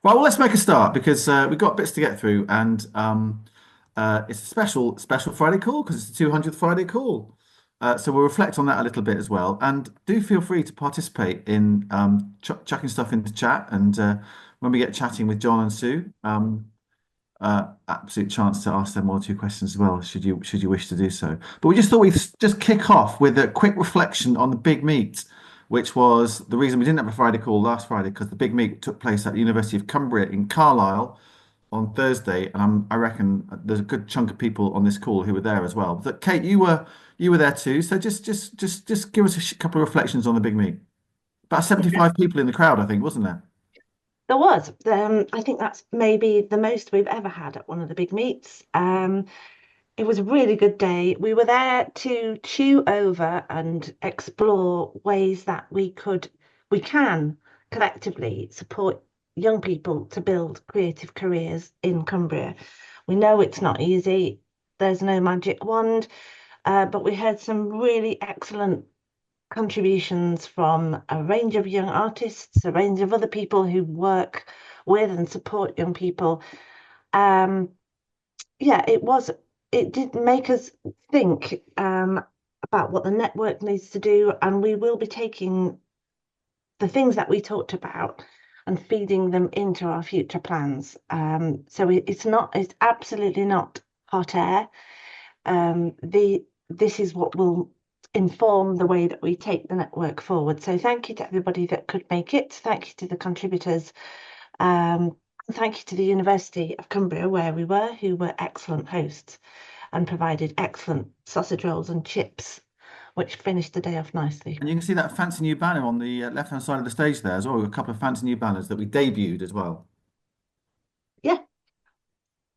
Well, let's make a start because we've got bits to get through, and it's a special Friday call because it's the 200th Friday call. So we'll reflect on that a little bit as well, and do feel free to participate in chucking stuff into chat. And when we get chatting with John and Sue, absolute chance to ask them one or two questions as well, should you wish to do so. But we just thought we'd just kick off with a quick reflection on the big meet, which was the reason we didn't have a Friday call last Friday, because the big meet took place at the University of Cumbria in Carlisle on Thursday, and I reckon there's a good chunk of people on this call who were there as well. But Kate, you were there too, so just give us a couple of reflections on the big meet. About Yeah, 75 people in the crowd, I think, wasn't there? there was. I think that's maybe the most we've ever had at one of the big meets. It was a really good day. We were there to chew over and explore ways that we can collectively support young people to build creative careers in Cumbria. We know it's not easy. There's no magic wand, but we had some really excellent contributions from a range of young artists, a range of other people who work with and support young people. Um, yeah, it did make us think about what the network needs to do, and we will be taking the things that we talked about and feeding them into our future plans. It's absolutely not hot air. This is what will inform the way that we take the network forward. So thank you to everybody that could make it. Thank you to the contributors. Um, Thank you to the University of Cumbria, where we were, who were excellent hosts and provided excellent sausage rolls and chips, which finished the day off nicely. And you can see that fancy new banner on the left-hand side of the stage there as well. A couple of fancy new banners that we debuted as well. Yeah,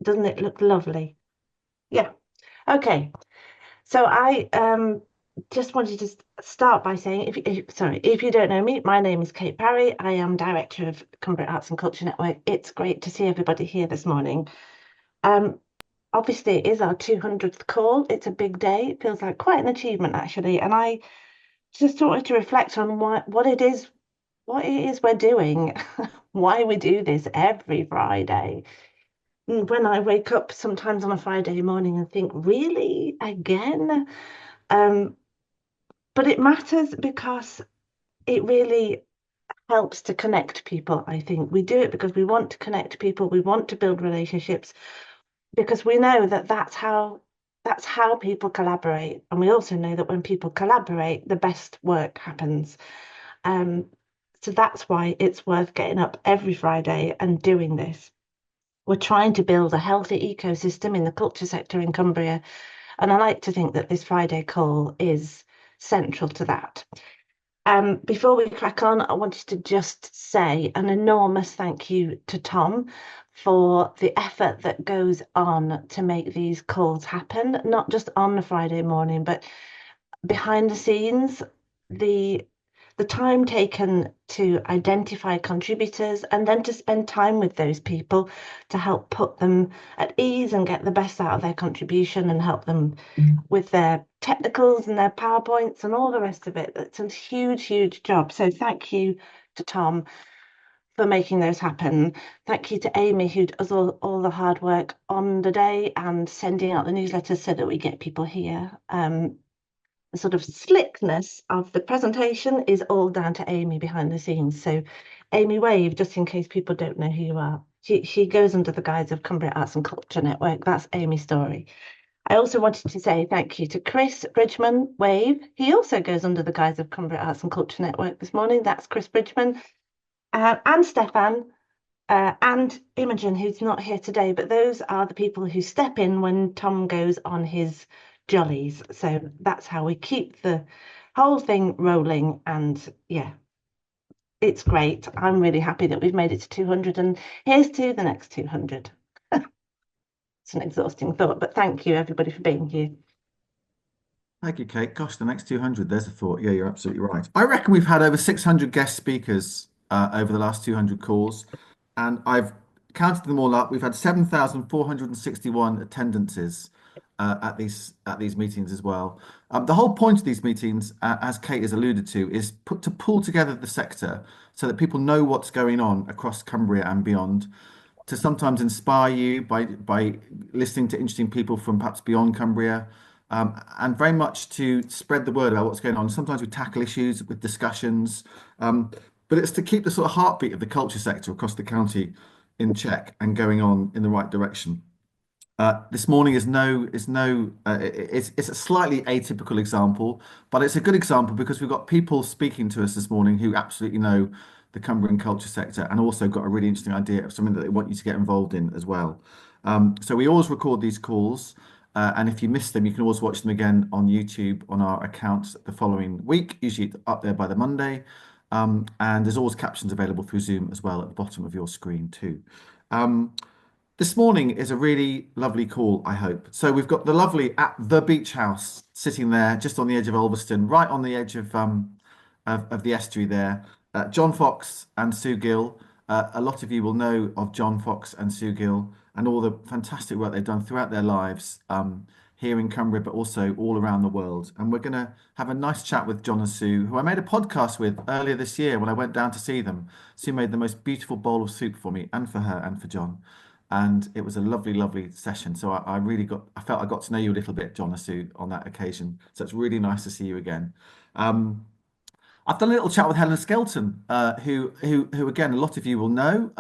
doesn't it look lovely? Yeah. Okay. So I just wanted to start by saying, if you don't know me, my name is Kate Parry. I am director of Cumbria Arts and Culture Network. It's great to see everybody here this morning. Um, Obviously, it is our 200th call. It's a big day. It feels like quite an achievement, actually. And I just wanted to reflect on what it is we're doing, why we do this every Friday. And when I wake up sometimes on a Friday morning and think, really, again? Um, but it matters because it really helps to connect people, I think. We do it because we want to connect people, we want to build relationships, because we know that that's how people collaborate. And we also know that when people collaborate, the best work happens. Um, so that's why it's worth getting up every Friday and doing this. We're trying to build a healthy ecosystem in the culture sector in Cumbria. And I like to think that this Friday call is central to that. Before we crack on, I wanted to just say an enormous thank you to Tom for the effort that goes on to make these calls happen, not just on a Friday morning, but behind the scenes, the the time taken to identify contributors and then to spend time with those people to help put them at ease and get the best out of their contribution and help them with their technicals and their PowerPoints and all the rest of it. It's a huge, huge job. So thank you to Tom for making those happen. Thank you to Amy, who does all the hard work on the day and sending out the newsletters so that we get people here. The sort of slickness of the presentation is all down to Amy behind the scenes. So Amy, wave, just in case people don't know who you are. She goes under the guise of Cumbria Arts and Culture Network. That's Amy Story. I also wanted to say thank you to Chris Bridgman, wave. He also goes under the guise of Cumbria Arts and Culture Network this morning. That's Chris Bridgman. And Stefan, and Imogen, who's not here today, but those are the people who step in when Tom goes on his jollies. So that's how we keep the whole thing rolling. And yeah, it's great. I'm really happy that we've made it to 200, and here's to the next 200. It's an exhausting thought, but thank you everybody for being here. Thank you, Kate. Gosh, the next 200, there's a thought. Yeah, you're absolutely right. I reckon we've had over 600 guest speakers over the last 200 calls, and I've counted them all up. We've had 7,461 attendances. at these meetings as well. The whole point of these meetings, as Kate has alluded to, is to pull together the sector so that people know what's going on across Cumbria and beyond, to sometimes inspire you by listening to interesting people from perhaps beyond Cumbria, and very much to spread the word about what's going on. Sometimes we tackle issues with discussions, um, but it's to keep the sort of heartbeat of the culture sector across the county in check and going on in the right direction. This morning it's a slightly atypical example, but it's a good example because we've got people speaking to us this morning who absolutely know the Cumbrian culture sector and also got a really interesting idea of something that they want you to get involved in as well. So we always record these calls, and if you miss them, you can always watch them again on YouTube on our accounts the following week, usually up there by the Monday. And there's always captions available through Zoom as well at the bottom of your screen too. Um, this morning is a really lovely call, I hope. So we've got the lovely at the beach house sitting there just on the edge of Ulverston, right on the edge of the estuary there. John Fox and Sue Gill. A lot of you will know of John Fox and Sue Gill and all the fantastic work they've done throughout their lives here in Cumbria, but also all around the world. And we're going to have a nice chat with John and Sue, who I made a podcast with earlier this year when I went down to see them. Sue made the most beautiful bowl of soup for me and for her and for John. And it was a lovely, lovely session. So I felt I got to know you a little bit, John and Sue, on that occasion. So it's really nice to see you again. Um, I've done a little chat with Helen Skelton, who again, a lot of you will know,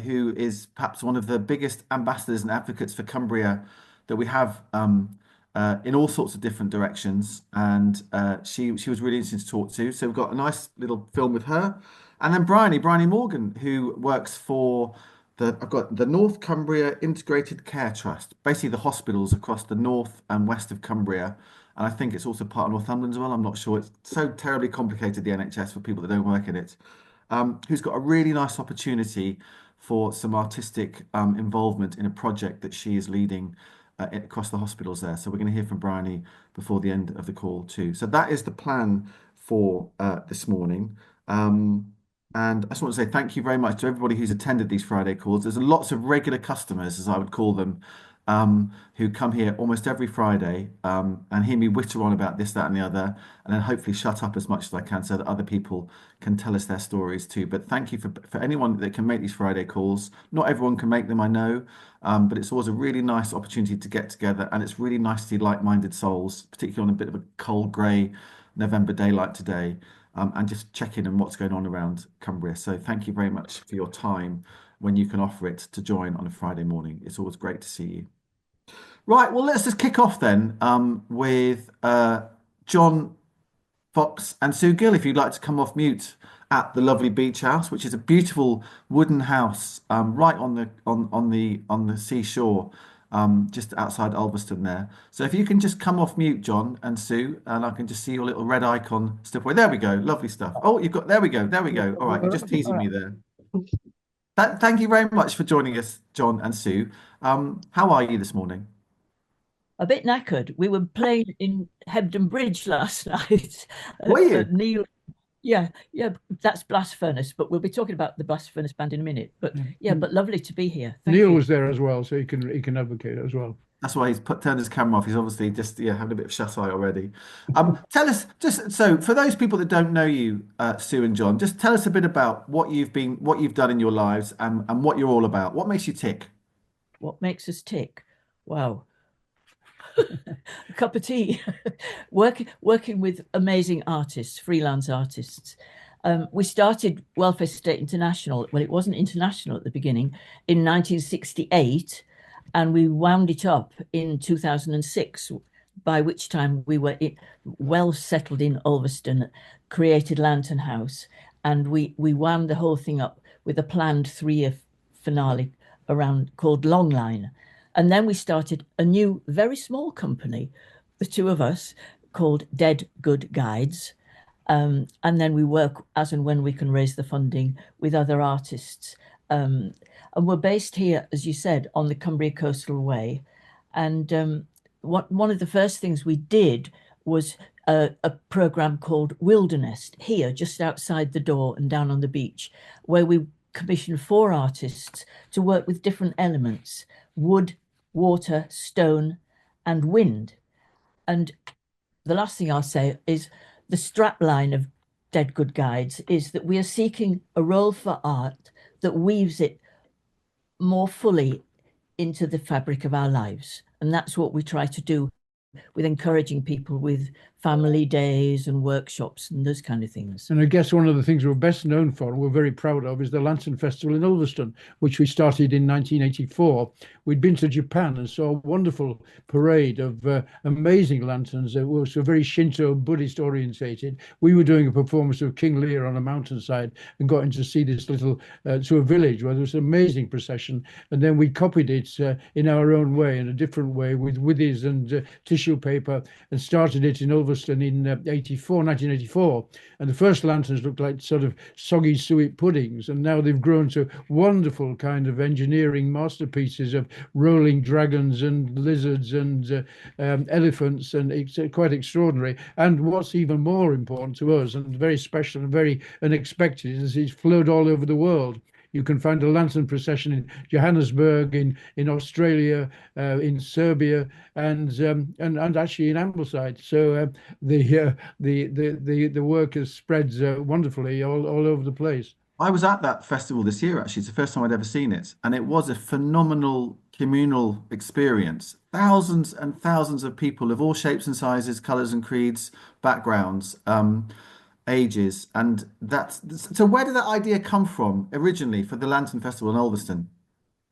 who is perhaps one of the biggest ambassadors and advocates for Cumbria that we have in all sorts of different directions. And she was really interesting to talk to. So we've got a nice little film with her. And then Bryony Morgan, who works for I've got the North Cumbria Integrated Care Trust, basically the hospitals across the north and west of Cumbria. And I think it's also part of Northumberland as well. I'm not sure. It's so terribly complicated, the NHS, for people that don't work in it. Who's got a really nice opportunity for some artistic involvement in a project that she is leading across the hospitals there. So we're going to hear from Bryony before the end of the call too. So that is the plan for this morning. And I just want to say thank you very much to everybody who's attended these Friday calls. There's lots of regular customers, as I would call them, who come here almost every Friday and hear me witter on about this, that, and the other, and then hopefully shut up as much as I can so that other people can tell us their stories too. But thank you for anyone that can make these Friday calls. Not everyone can make them, I know, but it's always a really nice opportunity to get together, and it's really nice to see like-minded souls, particularly on a bit of a cold, grey November day like today. And just check in on what's going on around Cumbria. So thank you very much for your time when you can offer it to join on a Friday morning. It's always great to see you. Right, well, let's just kick off then with John Fox and Sue Gill, if you'd like to come off mute at the lovely beach house, which is a beautiful wooden house right on the seashore, just outside Ulverston there. So if you can just come off mute, John and Sue, and I can just see your little red icon step away. There we go, lovely stuff. Oh, you've got there we go, there we go. All right, you're just teasing me there. Thank you very much for joining us, John and Sue. How are you this morning? A bit knackered. We were playing in Hebden Bridge last night Were at you? Neil. Yeah, yeah, that's Blast Furnace, but we'll be talking about the Blast Furnace band in a minute. But yeah, but lovely to be here. Thank Neil you. was there as well, so he can advocate as well. That's why turned his camera off. He's obviously just having a bit of shut eye already. Tell us just so for those people that don't know you, Sue and John, just tell us a bit about what you've done in your lives and what you're all about. What makes you tick? What makes us tick? Wow. A cup of tea. Working with amazing artists, freelance artists. We started Welfare State International. Well, it wasn't international at the beginning in 1968, and we wound it up in 2006, by which time we were well settled in Ulverston, created Lantern House, and we wound the whole thing up with a planned 3-year finale around called Longline. And then we started a new, very small company, the two of us, called Dead Good Guides. And then we work as and when we can raise the funding with other artists. And we're based here, as you said, on the Cumbria Coastal Way. And one of the first things we did was a program called Wilderness here, just outside the door and down on the beach, where we commissioned 4 artists to work with different elements: wood, water, stone, and wind. And the last thing I'll say is the strapline of Dead Good Guides is that we are seeking a role for art that weaves it more fully into the fabric of our lives. And that's what we try to do with encouraging people with family days and workshops and those kind of things. And I guess one of the things we're best known for, and we're very proud of, is the Lantern Festival in Ulverston, which we started in 1984. We'd been to Japan and saw a wonderful parade of amazing lanterns. They were so very Shinto Buddhist orientated. We were doing a performance of King Lear on a mountainside and got in to see this little to a village where there was an amazing procession. And then we copied it in our own way, in a different way, with withies and tissue paper, and started it in Ulverston in 1984. And the first lanterns looked like sort of soggy suet puddings, and now they've grown to wonderful kind of engineering masterpieces of rolling dragons and lizards and elephants, and it's quite extraordinary. And what's even more important to us and very special and very unexpected is it's flowed all over the world. You can find a lantern procession in Johannesburg, in Australia, in Serbia, and actually in Ambleside. So the work has spread wonderfully all over the place. I was at that festival this year, actually. It's the first time I'd ever seen it. And it was a phenomenal communal experience. Thousands and thousands of people of all shapes and sizes, colours and creeds, backgrounds, ages. And that's so where did that idea come from originally for the Lantern Festival in Ulverston?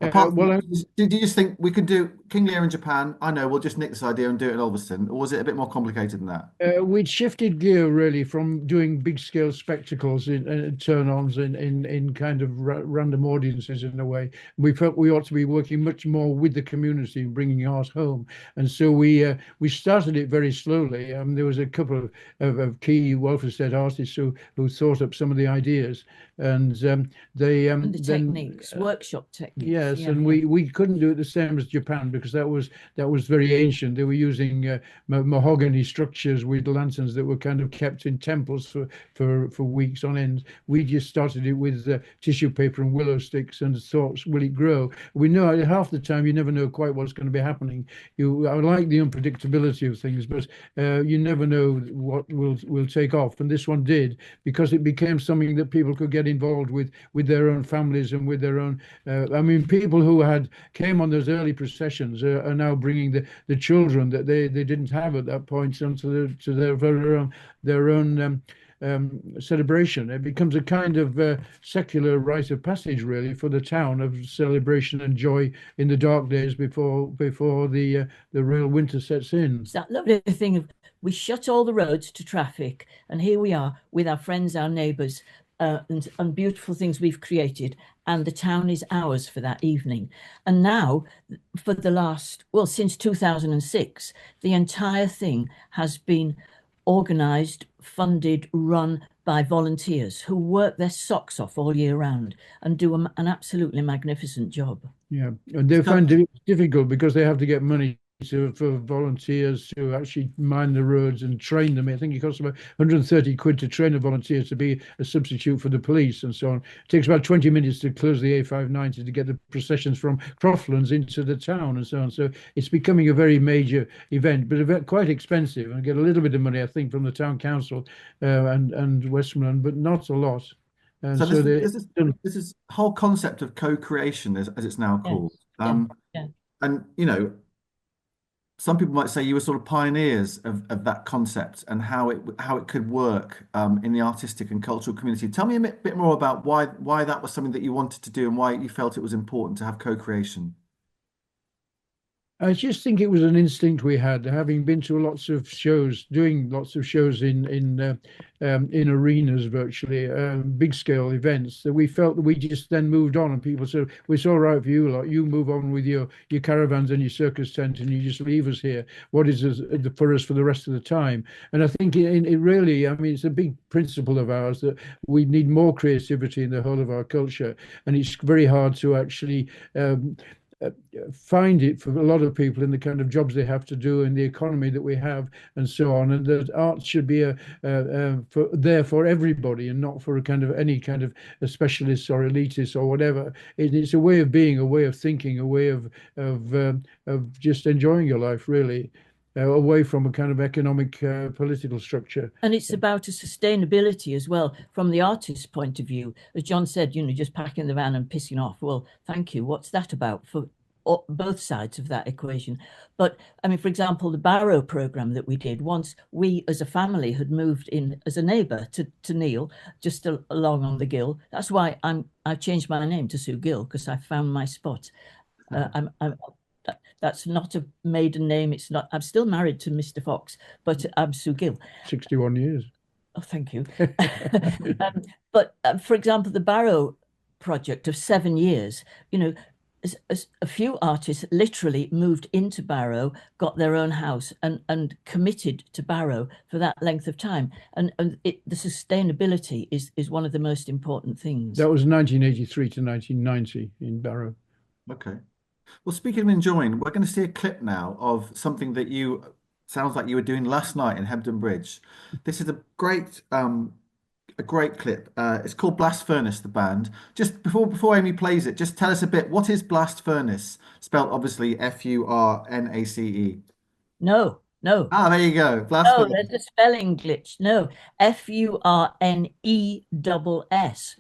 Apart from, Well, did you just think we could do King Lear in Japan? I know, we'll just nick this idea and do it in Ulverston. Or was it a bit more complicated than that? we'd shifted gear really from doing big scale spectacles in turn-ons in kind of random audiences in a way. We felt we ought to be working much more with the community and bringing art home. And so we started it very slowly. There was a couple of key Walthamstow artists who thought up some of the ideas, and they And the then techniques, workshop techniques. yes, Yeah, and yeah. we couldn't do it the same as Japan because that was very ancient. They were using mahogany structures with lanterns that were kind of kept in temples for weeks on end. We just started it with tissue paper and willow sticks and thought, will it grow? We know half the time you never know quite what's going to be happening. I like the unpredictability of things, but you never know what will take off. And this one did, because it became something that people could get involved with their own families and with their own. I mean, people who came on those early processions are now bringing the children that they didn't have at that point onto their own celebration. It becomes a kind of secular rite of passage, really, for the town of celebration and joy in the dark days before the real winter sets in. It's that lovely thing of we shut all the roads to traffic, and here we are with our friends, our neighbours, and beautiful things we've created, and the town is ours for that evening. And now, for the last, well, since 2006, the entire thing has been organised, funded, run by volunteers who work their socks off all year round and do an absolutely magnificent job. Yeah, and they find it difficult because they have to get money for volunteers to actually mind the roads and train them. I think it costs about 130 quid to train a volunteer to be a substitute for the police and so on. It takes about 20 minutes to close the A590 to get the processions from Croftlands into the town and so on. So it's becoming a very major event, but quite expensive, and get a little bit of money, I think, from the town council and Westmoreland, but not a lot. And So so this is whole concept of co-creation, as it's now called. Yeah. And some people might say you were sort of pioneers of that concept and how it could work in the artistic and cultural community. Tell me a bit more about why that was something that you wanted to do and why you felt it was important to have co-creation. I just think it was an instinct we had, having been to lots of shows, doing lots of shows in arenas virtually, big scale events, that we felt that we just then moved on, and people said, well, it's all right for you lot, you move on with your caravans and your circus tent and you just leave us here. What is for us for the rest of the time? And I think it really, I mean, it's a big principle of ours that we need more creativity in the whole of our culture, and it's very hard to actually find it for a lot of people in the kind of jobs they have to do in the economy that we have and so on, and that art should be there for everybody and not for a kind of any kind of a specialist or elitist or whatever. It's a way of being, a way of thinking, a way of just enjoying your life, really. Away from a kind of economic political structure. And it's about a sustainability as well from the artist's point of view. As John said, just packing the van and pissing off. Well, thank you. What's that about for both sides of that equation? But I mean, for example, the Barrow program that we did, once we as a family had moved in as a neighbour to Neil, just along on the Gill. That's why I've changed my name to Sue Gill, because I found my spot. That's not a maiden name. It's not. I'm still married to Mr. Fox, but I'm Sue Gill. 61 years. Oh, thank you. But for example, the Barrow project of 7 years, a few artists literally moved into Barrow, got their own house and committed to Barrow for that length of time. And the sustainability is one of the most important things. That was 1983 to 1990 in Barrow. Okay. Well, speaking of enjoying, we're going to see a clip now of something that sounds like you were doing last night in Hebden Bridge. This is a great clip. It's called Blast Furnace, the band. Just before Amy plays it, just tell us a bit. What is Blast Furnace? Spelled obviously Furnace. No. There you go. Blast No, Furnace. there's a spelling glitch. No, Furnes,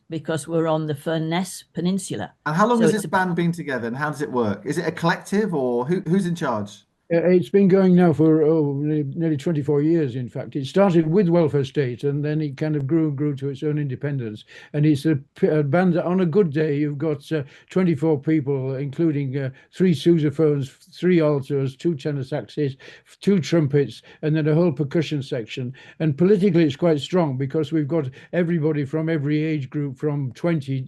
because we're on the Furness Peninsula. And how long So has it's this band been together, and how does it work? Is it a collective, or who's in charge? It's been going now for nearly 24 years, in fact. It started with Welfare State, and then it kind of grew to its own independence. And it's a band that on a good day, you've got 24 people, including 3 sousaphones, 3 altos, 2 tenor saxes, 2 trumpets, and then a whole percussion section. And politically, it's quite strong because we've got everybody from every age group from 20.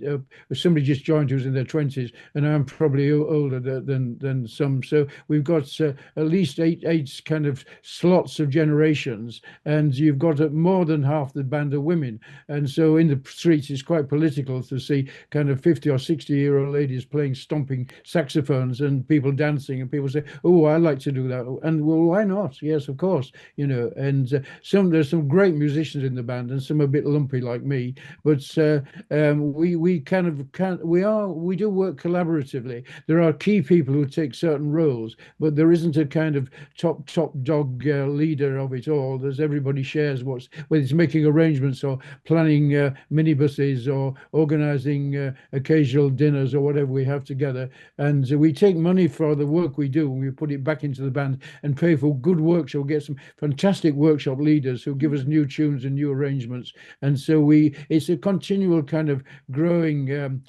Somebody just joined who's in their 20s, and I'm probably older than some. So we've got at least eight kind of slots of generations, and you've got more than half the band of women. And so in the streets, it's quite political to see kind of 50 or 60-year-old ladies playing stomping saxophones and people dancing, and people say, "Oh, I like to do that." And well, why not? Yes, of course, And there's some great musicians in the band, and some a bit lumpy like me. But we do work collaboratively. There are key people who take certain roles, but there isn't a kind of top dog leader of it all. There's everybody shares whether it's making arrangements or planning minibuses or organizing occasional dinners or whatever we have together. And we take money for the work we do, and we put it back into the band and pay for good workshop. We get some fantastic workshop leaders who give us new tunes and new arrangements. And so it's a continual kind of growing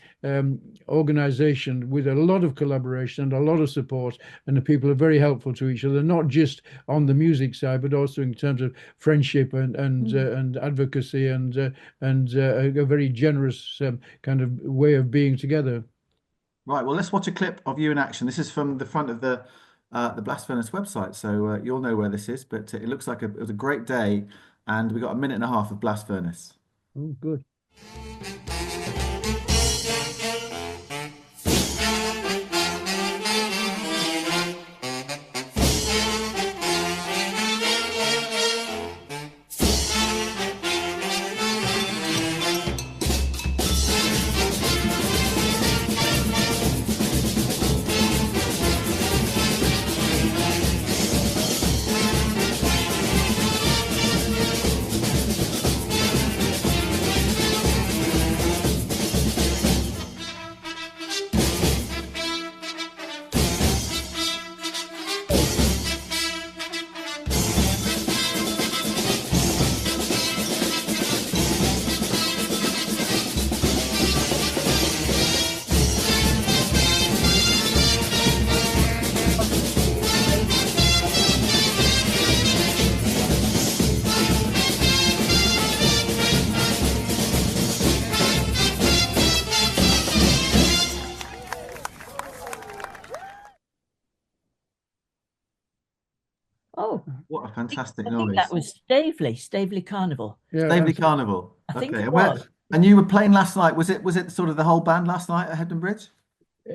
organization with a lot of collaboration and a lot of support, and the people are very helpful to each other, not just on the music side, but also in terms of friendship and advocacy and a very generous kind of way of being together. Right. Well, let's watch a clip of you in action. This is from the front of the Blast Furnace website, so you'll know where this is. But it looks like it was a great day, and we got a minute and a half of Blast Furnace. Oh, good. Oh, What a fantastic I think noise. that was Stavely Carnival. Yeah, Stavely Carnival. I think Okay. it And was. and you were playing last night. Was it sort of the whole band last night at Hebden Bridge?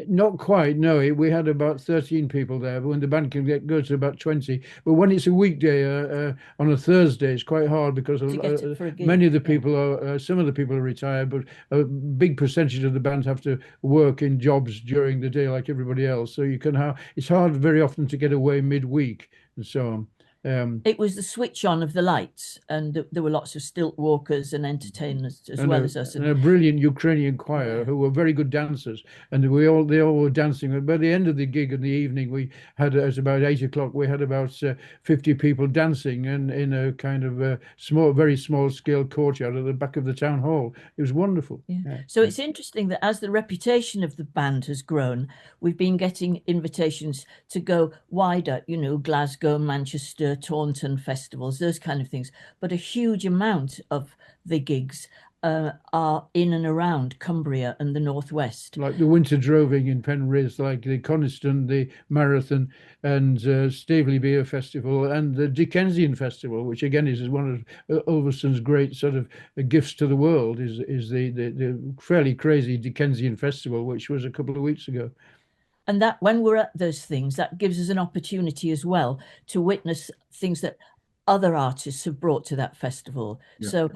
Not quite, no. We had about 13 people there, but when the band can go to about 20. But when it's a weekday on a Thursday, it's quite hard because To get it for a gig, many of the yeah. people are, some of the people are retired, but a big percentage of the band have to work in jobs during the day like everybody else. So you can have, it's hard very often to get away midweek and so on. It was the switch on of the lights, and there were lots of stilt walkers and entertainers as well as us. And a brilliant Ukrainian choir Yeah. who were very good dancers, and they all were dancing. By the end of the gig in the evening, we had it was about 8 o'clock. We had about 50 people dancing in a kind of small, very small scale courtyard at the back of the town hall. It was wonderful. Yeah. Yeah. So it's interesting that as the reputation of the band has grown, we've been getting invitations to go wider, you know, Glasgow, Manchester, Taunton festivals, those kind of things. But a huge amount of the gigs are in and around Cumbria and the Northwest. Like the winter droving in Penrith, like the Coniston, the Marathon, and Staveley Beer Festival, and the Dickensian Festival, which again is one of Ulverston's great sort of gifts to the world, is the fairly crazy Dickensian Festival, which was a couple of weeks ago. And that when we're at those things, that gives us an opportunity as well to witness things that other artists have brought to that festival. Yeah. So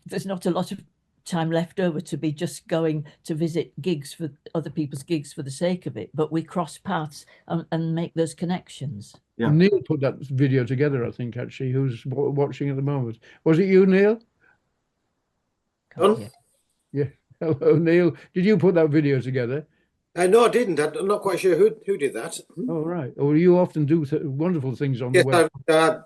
there's not a lot of time left over to be just going to visit gigs for other people's gigs for the sake of it, but we cross paths and make those connections. Yeah. And Neil put that video together, I think, actually, who's watching at the moment. Was it you, Neil? Yeah. Hello, Neil. Did you put that video together? No, I didn't. I'm not quite sure who did that. Oh, right. Well, you often do wonderful things on the web.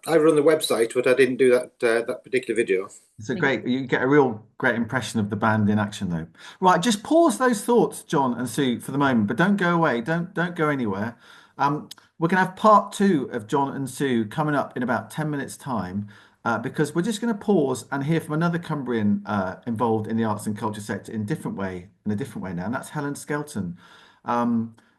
I run the website, but I didn't do that particular video. It's a great, you get a real great impression of the band in action, though. Right, just pause those thoughts, John and Sue, for the moment, but don't go away. Don't go anywhere. We're going to have part 2 of John and Sue coming up in about 10 minutes' time, because we're just going to pause and hear from another Cumbrian involved in the arts and culture sector in a different way now, and that's Helen Skelton.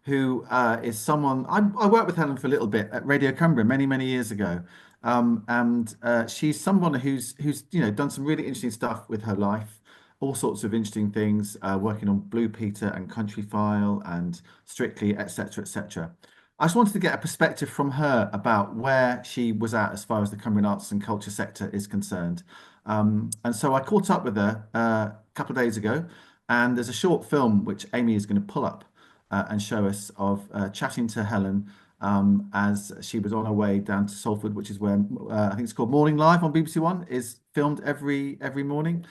Who is someone I worked with Helen for a little bit at Radio Cumbria many years ago, and she's someone who's done some really interesting stuff with her life, all sorts of interesting things, working on Blue Peter and Country File and Strictly, etc. I just wanted to get a perspective from her about where she was at as far as the Cumbrian arts and culture sector is concerned, and so I caught up with her a couple of days ago, and there's a short film which Amy is going to pull up and show us of chatting to Helen as she was on her way down to Salford, which is where I think it's called Morning Live on BBC One is filmed every morning.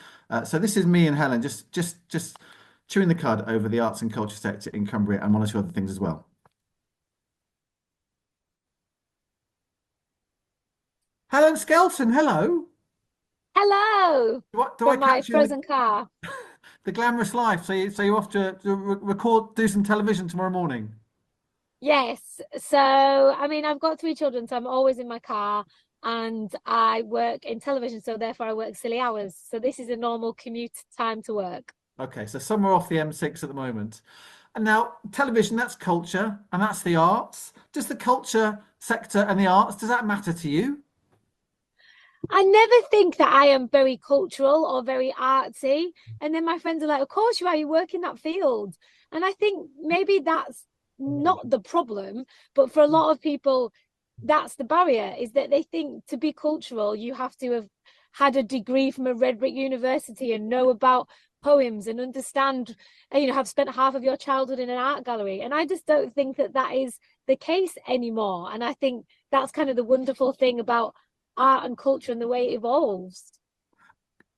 So this is me and Helen just chewing the cud over the arts and culture sector in Cumbria and one or two other things as well. Helen Skelton, hello. Hello. Do I my catch you frozen car. the glamorous life? So you're off to record, do some television tomorrow morning. Yes. So, I mean, I've got 3 children, so I'm always in my car, and I work in television, so therefore I work silly hours. So this is a normal commute time to work. Okay, so somewhere off the M6 at the moment. And now television, that's culture and that's the arts. Does the culture sector and the arts, does that matter to you? I never think that I am very cultural or very artsy. And then my friends are like, of course you are, you work in that field. And I think maybe that's not the problem, but for a lot of people, that's the barrier, is that they think to be cultural, you have to have had a degree from a red brick university and know about poems and understand, have spent half of your childhood in an art gallery. And I just don't think that that is the case anymore. And I think that's kind of the wonderful thing about art and culture and the way it evolves.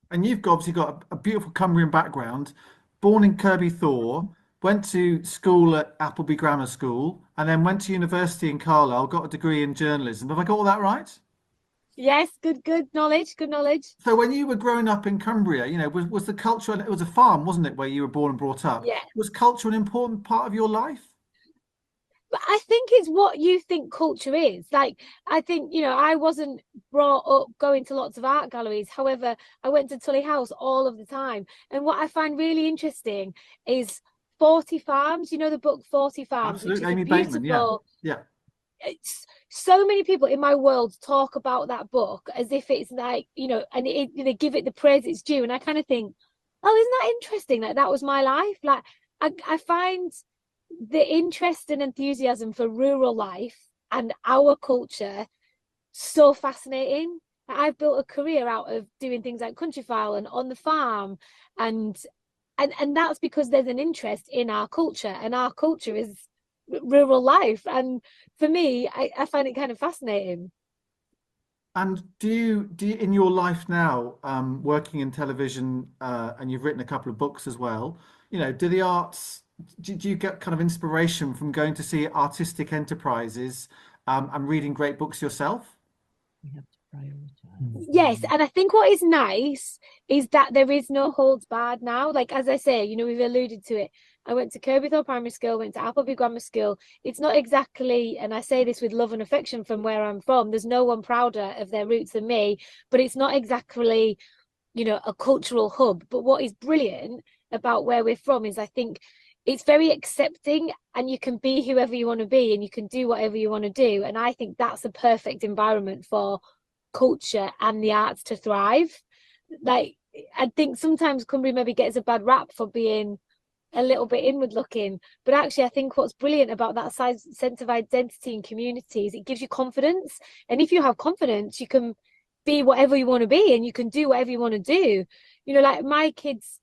And you've obviously got a beautiful Cumbrian background, born in Kirby Thor, went to school at Appleby Grammar School, and then went to university in Carlisle, got a degree in journalism. Have I got all that right? Yes, good knowledge. So when you were growing up in Cumbria, was the culture, it was a farm, wasn't it, where you were born and brought up? Yeah. Was culture an important part of your life? But I think it's what you think culture is. Like, I think, I wasn't brought up going to lots of art galleries. However, I went to Tully House all of the time. And what I find really interesting is 40 Farms. You know the book 40 Farms? Absolutely, which is Amy a Bateman, beautiful, yeah. It's so many people in my world talk about that book as if it's like, and they give it the praise it's due. And I kind of think, oh, isn't that interesting? Like, that was my life. Like, I find the interest and enthusiasm for rural life and our culture so fascinating. I've built a career out of doing things like Countryfile and on the farm, and that's because there's an interest in our culture, and our culture is rural life. And for me, I find it kind of fascinating. And do you in your life now, working in television, and you've written a couple of books as well, you know, do the arts, do you get kind of inspiration from going to see artistic enterprises, and reading great books yourself? We have to prioritize. Yes, and I think what is nice is that there is no holds barred now. Like, as I say, you know, we've alluded to it. I went to Kirbythorpe Primary School, went to Appleby Grammar School. It's not exactly, and I say this with love and affection from where I'm from, there's no one prouder of their roots than me, but it's not exactly, you know, a cultural hub. But what is brilliant about where we're from is I think it's very accepting, and you can be whoever you want to be and you can do whatever you want to do. And I think that's a perfect environment for culture and the arts to thrive. Like, I think sometimes Cumbria maybe gets a bad rap for being a little bit inward looking, but actually I think what's brilliant about that sense of identity and community is it gives you confidence. And if you have confidence, you can be whatever you want to be and you can do whatever you want to do. You know, like my kids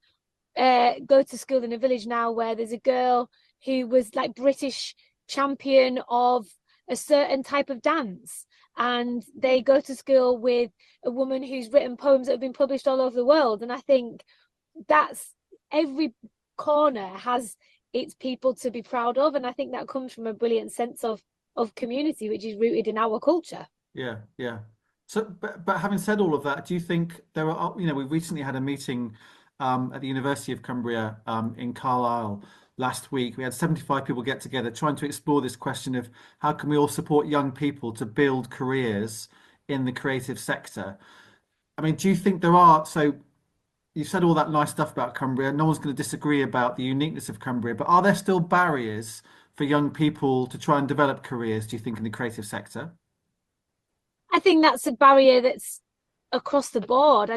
go to school in a village now where there's a girl who was like British champion of a certain type of dance, and they go to school with a woman who's written poems that have been published all over the world. And I think that's, every corner has its people to be proud of, and I think that comes from a brilliant sense of community, which is rooted in our culture. Yeah, yeah. So, but having said all of that, do you think there are, you know, we recently had a meeting at the University of Cumbria, in Carlisle last week. We had 75 people get together trying to explore this question of how can we all support young people to build careers in the creative sector. I mean, do you think there are, so you've said all that nice stuff about Cumbria, no one's going to disagree about the uniqueness of Cumbria, but are there still barriers for young people to try and develop careers, do you think, in the creative sector? I think that's a barrier that's across the board.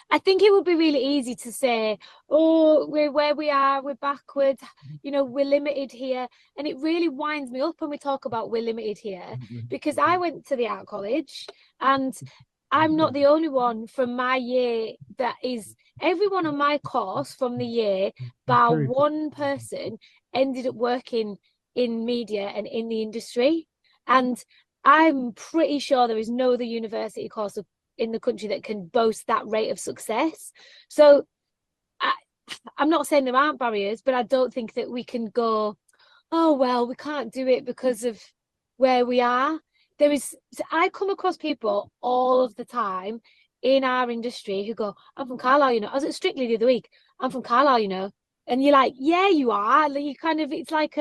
I think it would be really easy to say, oh, we're where we are, we're backward, you know, we're limited here. And it really winds me up when we talk about we're limited here, because I went to the art college and I'm not the only one from my year that is, everyone on my course from the year, bar one person, ended up working in media and in the industry. And I'm pretty sure there is no other university course in the country that can boast that rate of success. So I'm not saying there aren't barriers, but I don't think that we can go, oh, well, we can't do it because of where we are. I come across people all of the time in our industry who go, I'm from Carlisle, you know. I was at Strictly the other week. I'm from Carlisle, you know. And you're like, yeah, you are. Like, you kind of, it's like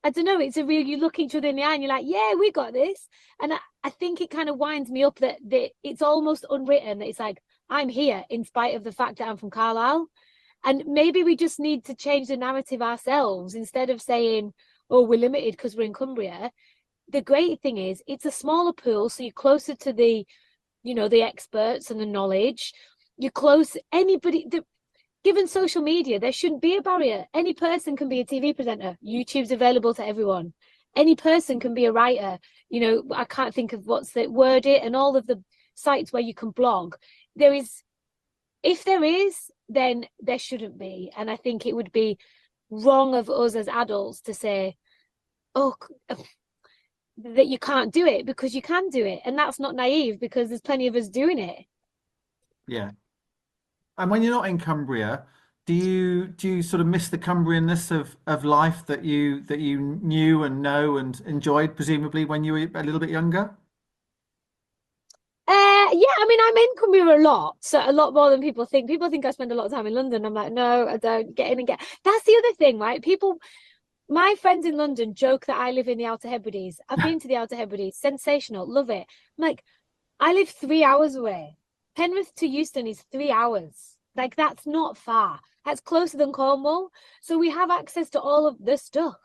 I don't know, it's a real, you look each other in the eye and you're like, yeah, we got this. And I think it kind of winds me up that it's almost unwritten that it's like, I'm here in spite of the fact that I'm from Carlisle. And maybe we just need to change the narrative ourselves instead of saying, oh, we're limited because we're in Cumbria. The great thing is it's a smaller pool, so you're closer to the, you know, the experts and the knowledge. You're close, given social media, there shouldn't be a barrier. Any person can be a TV presenter. YouTube's available to everyone. Any person can be a writer. You know, I can't think of what's the word it and all of the sites where you can blog. If there is, then there shouldn't be. And I think it would be wrong of us as adults to say, oh, that you can't do it, because you can do it. And that's not naive, because there's plenty of us doing it. Yeah. And when you're not in Cumbria, do you sort of miss the Cumbrianness of life that you knew and know and enjoyed, presumably, when you were a little bit younger? Yeah, I mean, I'm in Cumbria a lot, so a lot more than people think. People think I spend a lot of time in London. I'm like, no, I don't. Get in and get. That's the other thing, right? My friends in London joke that I live in the Outer Hebrides. I've been to the Outer Hebrides, sensational, love it. I'm like, I live 3 hours away. Penrith to Euston is 3 hours. Like, that's not far. That's closer than Cornwall. So we have access to all of this stuff.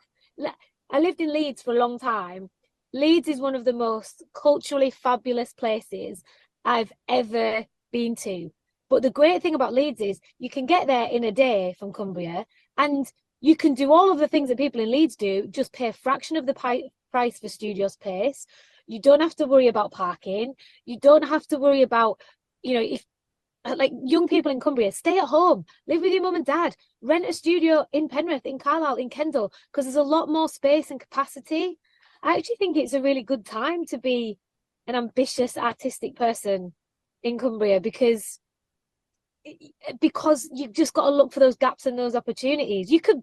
I lived in Leeds for a long time. Leeds is one of the most culturally fabulous places I've ever been to. But the great thing about Leeds is you can get there in a day from Cumbria, and you can do all of the things that people in Leeds do, just pay a fraction of the price for studio space. You don't have to worry about parking. You don't have to worry about, if like young people in Cumbria, stay at home, live with your mum and dad, rent a studio in Penrith, in Carlisle, in Kendal, because there's a lot more space and capacity. I actually think it's a really good time to be an ambitious artistic person in Cumbria because you've just got to look for those gaps and those opportunities. You could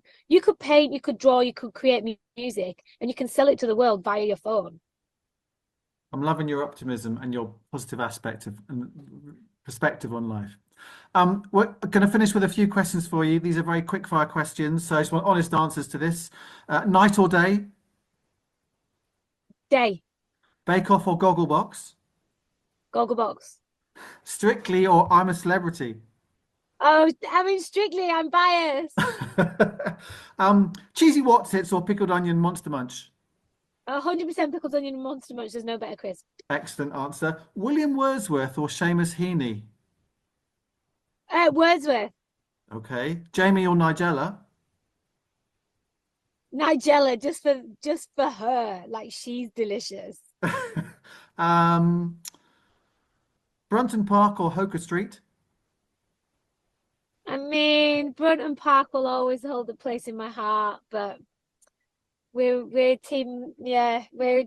paint, you could draw, you could create music, and you can sell it to the world via your phone. I'm loving your optimism and your positive aspect of and perspective on life. We're going to finish with a few questions for you. These are very quick fire questions, so I just want honest answers to this. Night or day? Day. Bake Off or Gogglebox? Gogglebox. Strictly or I'm a Celebrity? Oh, I mean, Strictly, I'm biased. Cheesy Wotsits or Pickled Onion Monster Munch? 100% pickled onion and Monster Munch. There's no better crisp. Excellent answer. William Wordsworth or Seamus Heaney? Wordsworth. Okay. Jamie or Nigella? Nigella, just for her. Like, she's delicious. Brunton Park or Hoker Street? I mean, Brunton Park will always hold a place in my heart, but we're a team. Yeah, we're a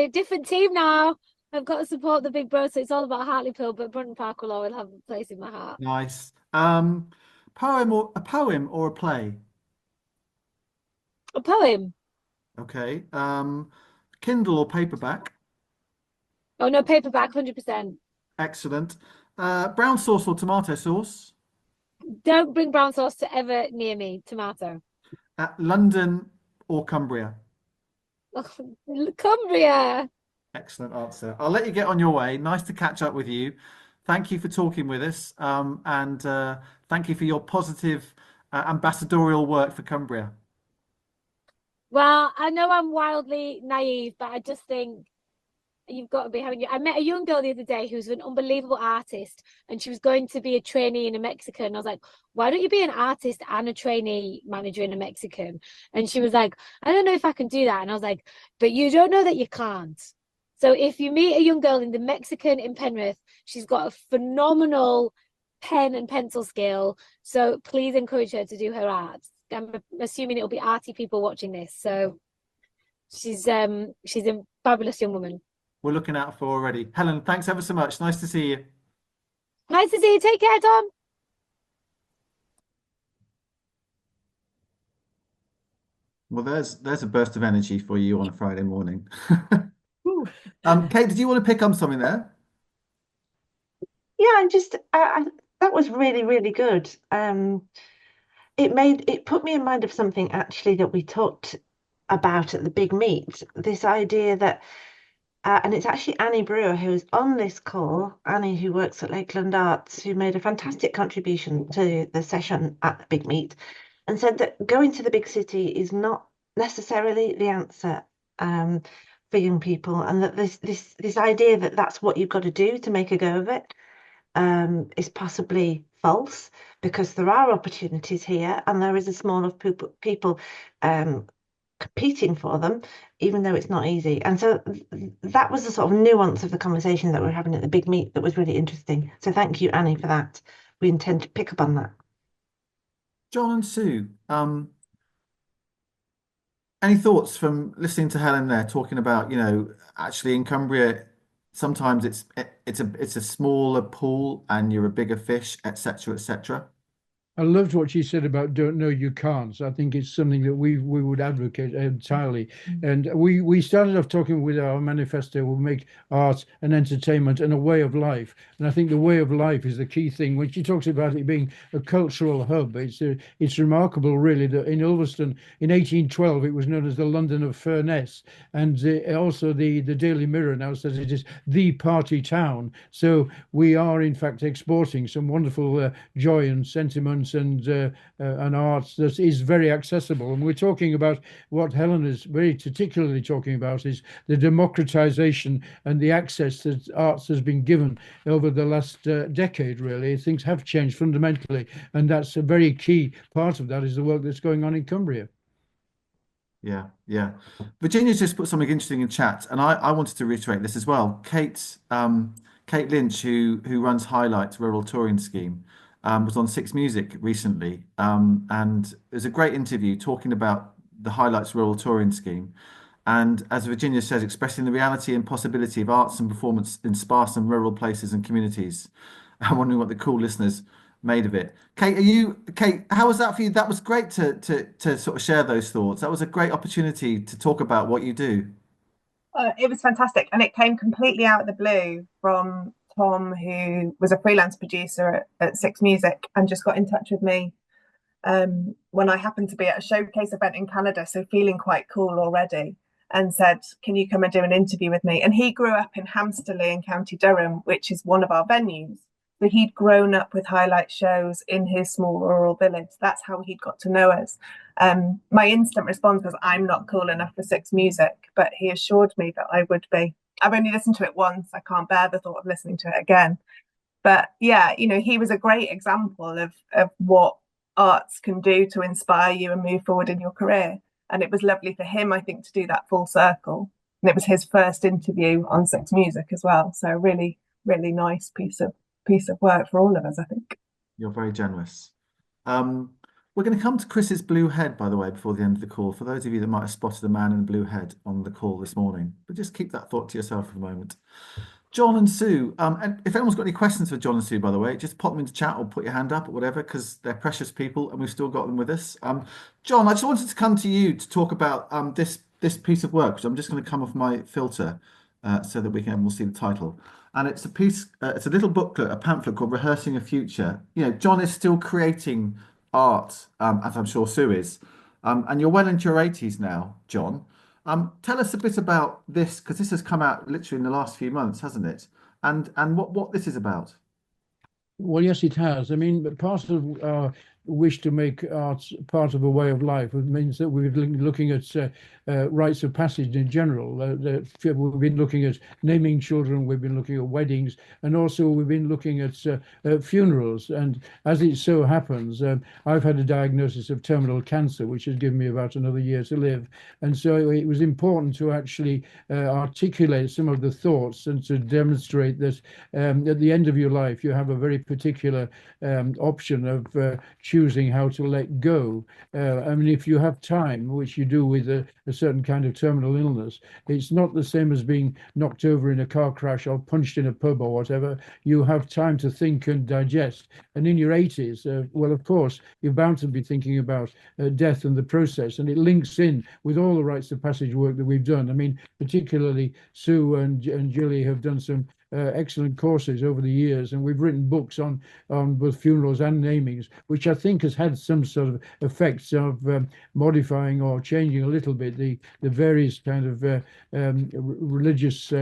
different team now. I've got to support the big bro, so it's all about Hartlepool, but Brunton Park will always have a place in my heart. Nice. Poem or a play? A poem. Okay. Kindle or paperback? Oh no, paperback, 100%. Excellent. Brown sauce or tomato sauce? Don't bring brown sauce to ever near me. Tomato. London or Cumbria? Cumbria. Excellent answer. I'll let you get on your way. Nice to catch up with you. Thank you for talking with us. And thank you for your positive ambassadorial work for Cumbria. Well, I know I'm wildly naive, but I just think you've got to be having. I met a young girl the other day who's an unbelievable artist, and she was going to be a trainee in a Mexican. I was like, why don't you be an artist and a trainee manager in a Mexican? And she was like, I don't know if I can do that. And I was like, but you don't know that you can't. So if you meet a young girl in the Mexican in Penrith, she's got a phenomenal pen and pencil skill. So please encourage her to do her art. I'm assuming it'll be arty people watching this. So she's a fabulous young woman. We're looking out for already. Helen, thanks ever so much. Nice to see you. Nice to see you. Take care, Tom. Well, there's a burst of energy for you on a Friday morning. Kate, did you want to pick up something there? Yeah, I'm just that was really, really good. It put me in mind of something actually that we talked about at the big meet. This idea that, and it's actually Annie Brewer who's on this call. Annie, who works at Lakeland Arts, who made a fantastic contribution to the session at the big meet, and said that going to the big city is not necessarily the answer for young people, and that this idea that that's what you've got to do to make a go of it is possibly false, because there are opportunities here and there is a small of people competing for them, even though it's not easy. And so that was the sort of nuance of the conversation that we're having at the big meet that was really interesting. So thank you, Annie, for that. We intend to pick up on that. John and Sue, any thoughts from listening to Helen there talking about, actually in Cumbria, sometimes it's a smaller pool and you're a bigger fish, etc., etc. I loved what she said about don't know you can't. So I think it's something that we would advocate entirely. And we started off talking with our manifesto, we'll make art and entertainment and a way of life. And I think the way of life is the key thing. When she talks about it being a cultural hub, it's remarkable really that in Ulverston in 1812 it was known as the London of Furness. And also the Daily Mirror now says it is the party town. So we are in fact exporting some wonderful joy and sentiment science and arts that is very accessible. And we're talking about what Helen is very particularly talking about is the democratization and the access that arts has been given over the last decade, really. Things have changed fundamentally, and that's a very key part of that is the work that's going on in Cumbria. Yeah, yeah. Virginia's just put something interesting in chat, and I wanted to reiterate this as well. Kate Lynch, who runs Highlights Rural Touring Scheme, was on Six Music recently, and it was a great interview talking about the Highlights Rural Touring Scheme. And as Virginia says, expressing the reality and possibility of arts and performance in sparse and rural places and communities. I'm wondering what the cool listeners made of it. Kate, how was that for you? That was great to sort of share those thoughts. That was a great opportunity to talk about what you do. It was fantastic, and it came completely out of the blue from Tom, who was a freelance producer at Six Music, and just got in touch with me when I happened to be at a showcase event in Canada, so feeling quite cool already, and said, "Can you come and do an interview with me?" And he grew up in Hamsterley in County Durham, which is one of our venues. So he'd grown up with highlight shows in his small rural village. That's how he'd got to know us. My instant response was, "I'm not cool enough for Six Music," but he assured me that I would be. I've only listened to it once. I can't bear the thought of listening to it again. But yeah, he was a great example of what arts can do to inspire you and move forward in your career. And it was lovely for him, I think, to do that full circle. And it was his first interview on Six Music as well. So really, really nice piece of work for all of us, I think. You're very generous. We're going to come to Chris's blue head, by the way, before the end of the call, for those of you that might have spotted a man in a blue head on the call this morning. But just keep that thought to yourself for a moment. John and Sue, and if anyone's got any questions for John and Sue, by the way, just pop them into chat or put your hand up or whatever, because they're precious people and we've still got them with us. John, I just wanted to come to you to talk about this piece of work, which I'm just going to come off my filter so that we'll see the title. And it's a piece, it's a little booklet, a pamphlet called Rehearsing a Future. John is still creating art, as I'm sure Sue is. And you're well into your 80s now, John. Tell us a bit about this, because this has come out literally in the last few months, hasn't it? And what this is about. Well, yes, it has. I mean, part of our wish to make arts part of a way of life, it means that we've been looking at rites of passage in general. We've been looking at naming children, we've been looking at weddings, and also we've been looking at funerals. And as it so happens, I've had a diagnosis of terminal cancer, which has given me about another year to live. And so it was important to actually articulate some of the thoughts and to demonstrate that at the end of your life, you have a very particular option of choosing how to let go. I mean, if you have time, which you do with a certain kind of terminal illness, it's not the same as being knocked over in a car crash or punched in a pub or whatever. You have time to think and digest. And in your 80s, well, of course, you're bound to be thinking about death and the process. And it links in with all the rites of passage work that we've done. I mean, particularly Sue and Gilly have done some excellent courses over the years, and we've written books on both funerals and namings, which I think has had some sort of effects of modifying or changing a little bit the various kind of religious